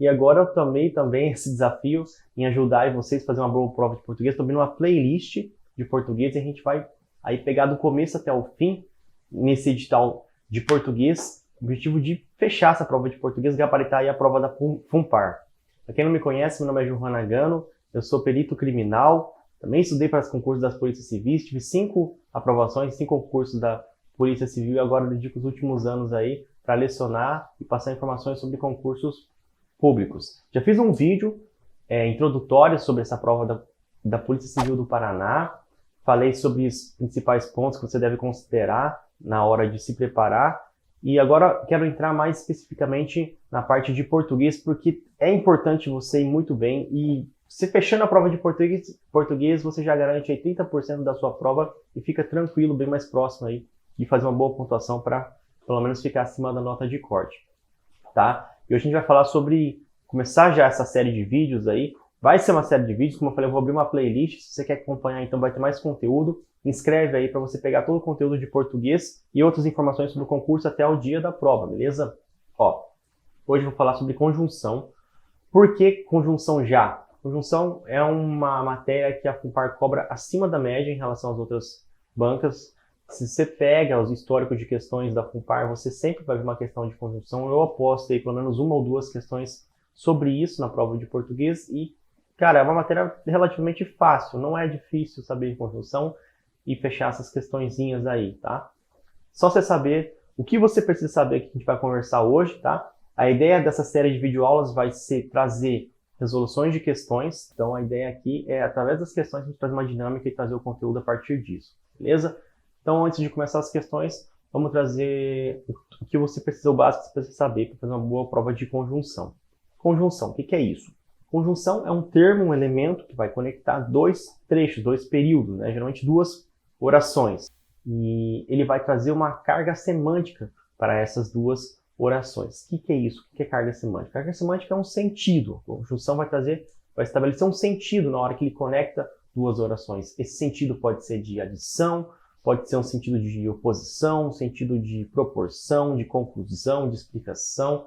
E agora eu tomei também esse desafio em ajudar vocês a fazer uma boa prova de português. Estou vendo uma playlist de português e a gente vai aí pegar do começo até o fim nesse edital de português, o objetivo de fechar essa prova de português, gabaritar aí a prova da FUNPAR. Para quem não me conhece, meu nome é Johan Nagano, eu sou perito criminal, também estudei para os concursos das Polícias Civis, tive 5 aprovações, 5 concursos da Polícia Civil e agora dedico os últimos anos aí para lecionar e passar informações sobre concursos públicos. Já fiz um vídeo introdutório sobre essa prova da Polícia Civil do Paraná, falei sobre os principais pontos que você deve considerar na hora de se preparar e agora quero entrar mais especificamente na parte de português, porque é importante você ir muito bem e se fechando a prova de português você já garante aí 30% da sua prova e fica tranquilo, bem mais próximo aí de fazer uma boa pontuação para pelo menos ficar acima da nota de corte, tá? E hoje a gente vai falar sobre começar já essa série de vídeos aí. Vai ser uma série de vídeos, como eu falei, eu vou abrir uma playlist, se você quer acompanhar então vai ter mais conteúdo. Inscreve aí para você pegar todo o conteúdo de português e outras informações sobre o concurso até o dia da prova, beleza? Ó, hoje eu vou falar sobre conjunção. Por que conjunção já? Conjunção é uma matéria que a FUNPAR cobra acima da média em relação às outras bancas. Se você pega os históricos de questões da FUNPAR, você sempre vai ver uma questão de conjunção. Eu aposto aí pelo menos 1 ou 2 questões sobre isso na prova de português e, cara, é uma matéria relativamente fácil, não é difícil saber conjunção e fechar essas questõezinhas aí, tá? Só você saber o que você precisa saber que a gente vai conversar hoje, tá? A ideia dessa série de videoaulas vai ser trazer resoluções de questões, então a ideia aqui é, através das questões, a gente trazer uma dinâmica e trazer o conteúdo a partir disso, beleza? Então, antes de começar as questões, vamos trazer o que você precisa, o básico que você precisa saber para fazer uma boa prova de conjunção. Conjunção, o que é isso? Conjunção é um termo, um elemento que vai conectar 2 trechos, 2 períodos, né? Geralmente 2 orações. E ele vai trazer uma carga semântica para essas 2 orações. O que é isso? O que é carga semântica? Carga semântica é um sentido. A conjunção vai estabelecer um sentido na hora que ele conecta 2 orações. Esse sentido pode ser de adição, pode ser um sentido de oposição, um sentido de proporção, de conclusão, de explicação.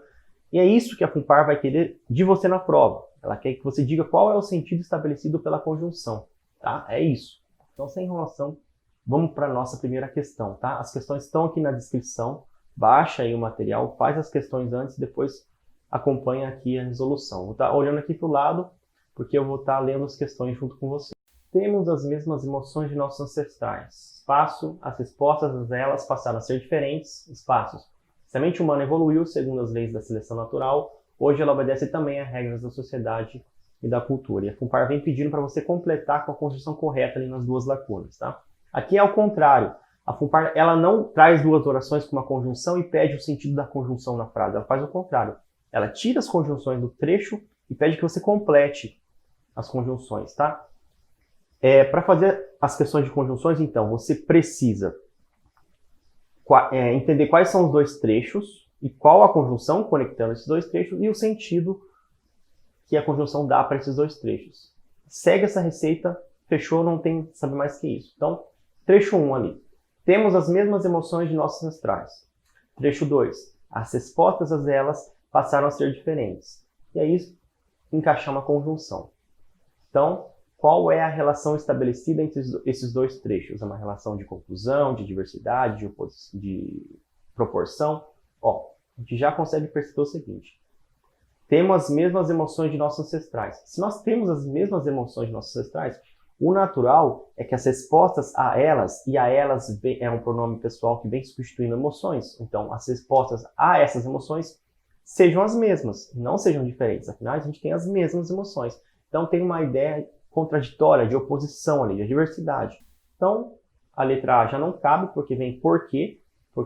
E é isso que a FUNPAR vai querer de você na prova. Ela quer que você diga qual é o sentido estabelecido pela conjunção, tá? É isso. Então, sem enrolação, vamos para a nossa primeira questão, tá? As questões estão aqui na descrição. Baixa aí o material, faz as questões antes, depois acompanha aqui a resolução. Vou estar olhando aqui para o lado, porque eu vou estar lendo as questões junto com você. Temos as mesmas emoções de nossos ancestrais. Espaço, as respostas delas passaram a ser diferentes. Espaços. Se a mente humana evoluiu segundo as leis da seleção natural, hoje ela obedece também às regras da sociedade e da cultura. E a FUNPAR vem pedindo para você completar com a conjunção correta ali nas 2 lacunas, tá? Aqui é o contrário. A FUNPAR ela não traz 2 orações com uma conjunção e pede o sentido da conjunção na frase. Ela faz o contrário. Ela tira as conjunções do trecho e pede que você complete as conjunções, tá? Para fazer as questões de conjunções, então, você precisa entender quais são os 2 trechos e qual a conjunção conectando esses 2 trechos e o sentido que a conjunção dá para esses 2 trechos. Segue essa receita, fechou, não tem que saber mais que isso. Então, trecho 1 ali. Temos as mesmas emoções de nossos ancestrais. Trecho 2. As respostas a elas passaram a ser diferentes. E aí, encaixar uma conjunção. Então, qual é a relação estabelecida entre esses 2 trechos? É uma relação de conclusão, de diversidade, de proporção? Ó, a gente já consegue perceber o seguinte. Temos as mesmas emoções de nossos ancestrais. Se nós temos as mesmas emoções de nossos ancestrais, o natural é que as respostas a elas, e a elas é um pronome pessoal que vem substituindo emoções, então as respostas a essas emoções sejam as mesmas, não sejam diferentes. Afinal, a gente tem as mesmas emoções. Então tem uma ideia contraditória, de oposição ali, de adversidade. Então, a letra A já não cabe, porque vem porque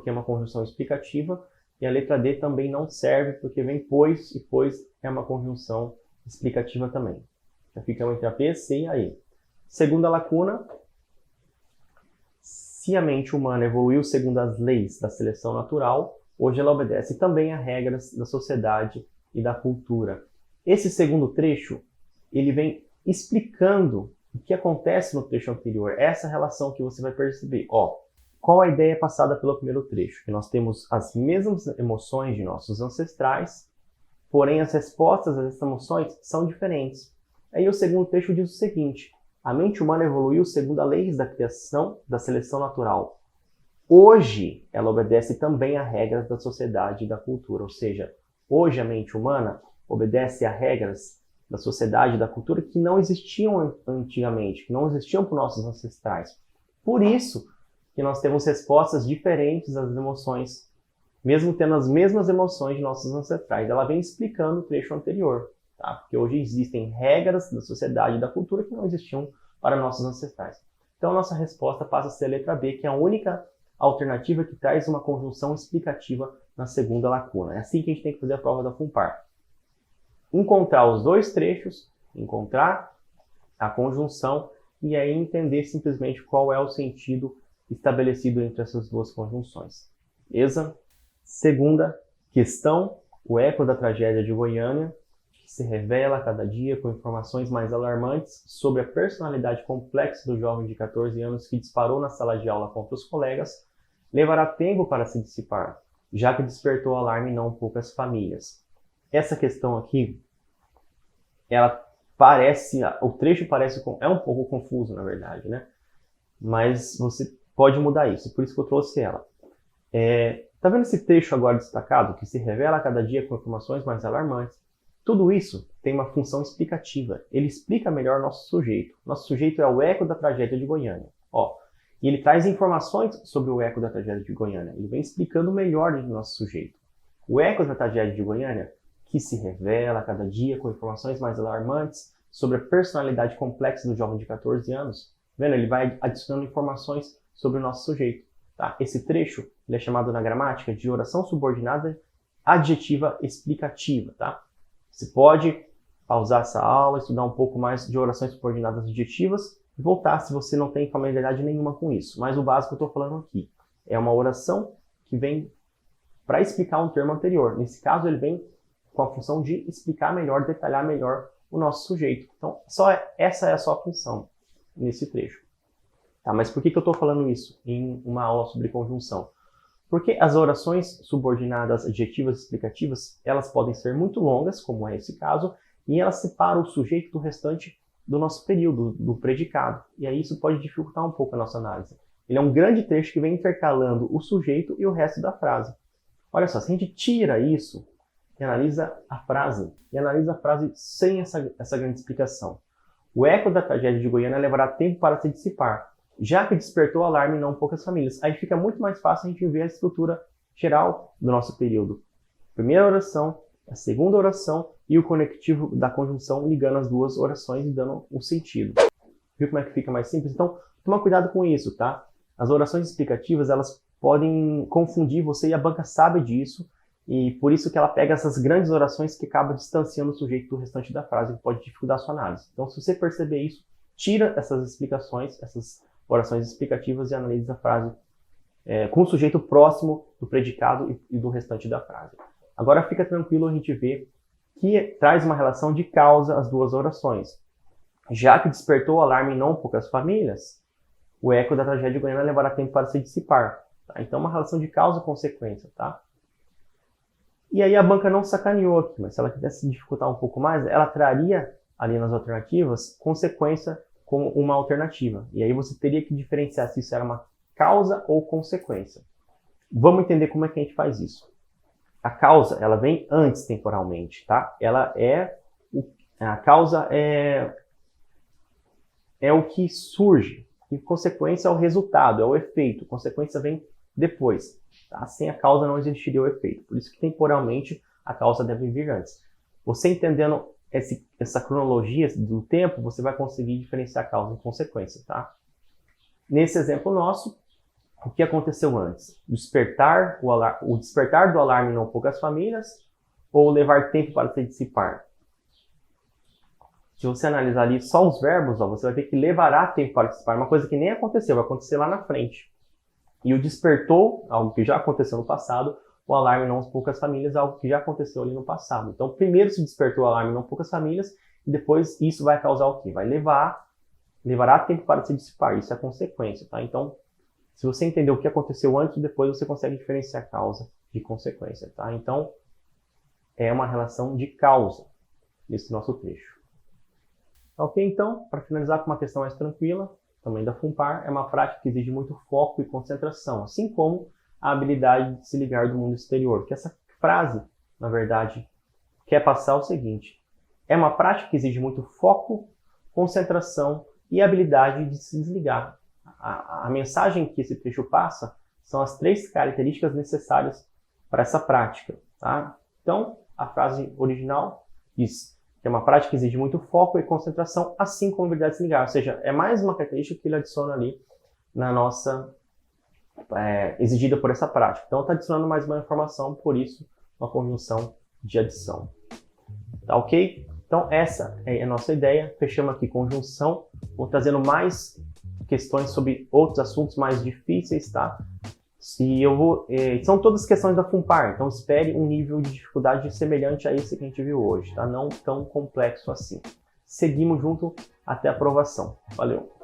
é uma conjunção explicativa, e a letra D também não serve, porque vem pois, e pois é uma conjunção explicativa também. Já ficamos entre a B, C e a E. Segunda lacuna, se a mente humana evoluiu segundo as leis da seleção natural, hoje ela obedece também a regras da sociedade e da cultura. Esse segundo trecho, ele vem explicando o que acontece no trecho anterior, essa relação que você vai perceber. Ó, qual a ideia passada pelo primeiro trecho? Que nós temos as mesmas emoções de nossos ancestrais porém as respostas a essas emoções são diferentes. Aí o segundo trecho diz o seguinte: a mente humana evoluiu segundo as leis da criação, da seleção natural. Hoje, ela obedece também a regras da sociedade e da cultura, ou seja, hoje a mente humana obedece a regras da sociedade e da cultura que não existiam antigamente, que não existiam para os nossos ancestrais. Por isso que nós temos respostas diferentes às emoções, mesmo tendo as mesmas emoções de nossos ancestrais. Ela vem explicando o trecho anterior, tá? Porque hoje existem regras da sociedade e da cultura que não existiam para nossos ancestrais. Então, a nossa resposta passa a ser a letra B, que é a única alternativa que traz uma conjunção explicativa na segunda lacuna. É assim que a gente tem que fazer a prova da FUNPAR. Encontrar os dois trechos, encontrar a conjunção e aí entender simplesmente qual é o sentido estabelecido entre essas duas conjunções. Beleza? Segunda questão, o eco da tragédia de Goiânia, que se revela a cada dia com informações mais alarmantes sobre a personalidade complexa do jovem de 14 anos que disparou na sala de aula contra os colegas, levará tempo para se dissipar, já que despertou alarme em não poucas famílias. Essa questão aqui, ela parece, o trecho parece, é um pouco confuso na verdade, né? Mas você pode mudar isso, por isso que eu trouxe ela. Tá vendo esse trecho agora destacado, que se revela a cada dia com informações mais alarmantes? Tudo isso tem uma função explicativa. Ele explica melhor nosso sujeito. Nosso sujeito é o eco da tragédia de Goiânia. E ele traz informações sobre o eco da tragédia de Goiânia. Ele vem explicando melhor o nosso sujeito. O eco da tragédia de Goiânia, que se revela a cada dia com informações mais alarmantes sobre a personalidade complexa do jovem de 14 anos. Vendo? Ele vai adicionando informações sobre o nosso sujeito. Tá? Esse trecho ele é chamado na gramática de oração subordinada adjetiva explicativa. Tá? Você pode pausar essa aula, estudar um pouco mais de orações subordinadas adjetivas e voltar se você não tem familiaridade nenhuma com isso. Mas o básico que eu estou falando aqui é uma oração que vem para explicar um termo anterior. Nesse caso, ele vem com a função de explicar melhor, detalhar melhor o nosso sujeito. Então, essa é a sua função nesse trecho. Tá, mas por que eu estou falando isso em uma aula sobre conjunção? Porque as orações subordinadas adjetivas explicativas, elas podem ser muito longas, como é esse caso, e elas separam o sujeito do restante do nosso período, do predicado. E aí isso pode dificultar um pouco a nossa análise. Ele é um grande trecho que vem intercalando o sujeito e o resto da frase. Olha só, se a gente tira isso e analisa a frase sem essa grande explicação. O eco da tragédia de Goiânia levará tempo para se dissipar, já que despertou alarme em não poucas famílias. Aí fica muito mais fácil a gente ver a estrutura geral do nosso período. Primeira oração, a segunda oração e o conectivo da conjunção ligando as duas orações e dando o sentido. Viu como é que fica mais simples? Então, toma cuidado com isso, tá? As orações explicativas, elas podem confundir você e a banca sabe disso, e por isso que ela pega essas grandes orações que acabam distanciando o sujeito do restante da frase, que pode dificultar a sua análise. Então, se você perceber isso, tira essas explicações, essas orações explicativas e analisa a frase com o sujeito próximo do predicado e do restante da frase. Agora fica tranquilo, a gente vê que traz uma relação de causa às duas orações. Já que despertou o alarme em não poucas famílias, o eco da tragédia de Goiânia levará tempo para se dissipar. Tá? Então, uma relação de causa e consequência. Tá? E aí a banca não sacaneou aqui, mas se ela quisesse dificultar um pouco mais, ela traria ali nas alternativas consequência como uma alternativa. E aí você teria que diferenciar se isso era uma causa ou consequência. Vamos entender como é que a gente faz isso. A causa, ela vem antes temporalmente, tá? A causa é o que surge. E consequência é o resultado, é o efeito. Consequência vem depois. Tá? Sem a causa não existiria o efeito. Por isso que temporalmente a causa deve vir antes. Você entendendo essa cronologia do tempo, você vai conseguir diferenciar causa e consequência. Tá? Nesse exemplo nosso, o que aconteceu antes? O despertar do alarme em não poucas famílias ou levar tempo para se dissipar? Se você analisar ali só os verbos, você vai ver que levará tempo para se dissipar. Uma coisa que nem aconteceu, vai acontecer lá na frente. E o despertou, algo que já aconteceu no passado, o alarme em não poucas famílias, algo que já aconteceu ali no passado. Então, primeiro se despertou o alarme em não poucas famílias, e depois isso vai causar o quê? Levará tempo para se dissipar. Isso é a consequência, tá? Então, se você entender o que aconteceu antes e depois, você consegue diferenciar causa de consequência, tá? Então, é uma relação de causa nesse nosso trecho. Ok, então, para finalizar com uma questão mais tranquila, também da FUNPAR, é uma prática que exige muito foco e concentração, assim como a habilidade de se ligar do mundo exterior. Que essa frase, na verdade, quer passar o seguinte: é uma prática que exige muito foco, concentração e habilidade de se desligar. A mensagem que esse trecho passa são as 3 características necessárias para essa prática. Tá? Então, a frase original diz que é uma prática que exige muito foco e concentração, assim como a habilidade de se ligar. Ou seja, é mais uma característica que ele adiciona ali na nossa exigida por essa prática. Então, está adicionando mais uma informação, por isso, uma conjunção de adição. Tá ok? Então, essa é a nossa ideia. Fechamos aqui conjunção. Vou trazendo mais questões sobre outros assuntos mais difíceis, tá? São todas questões da FUNPAR, então espere um nível de dificuldade semelhante a esse que a gente viu hoje, tá? Não tão complexo assim. Seguimos junto até a aprovação. Valeu!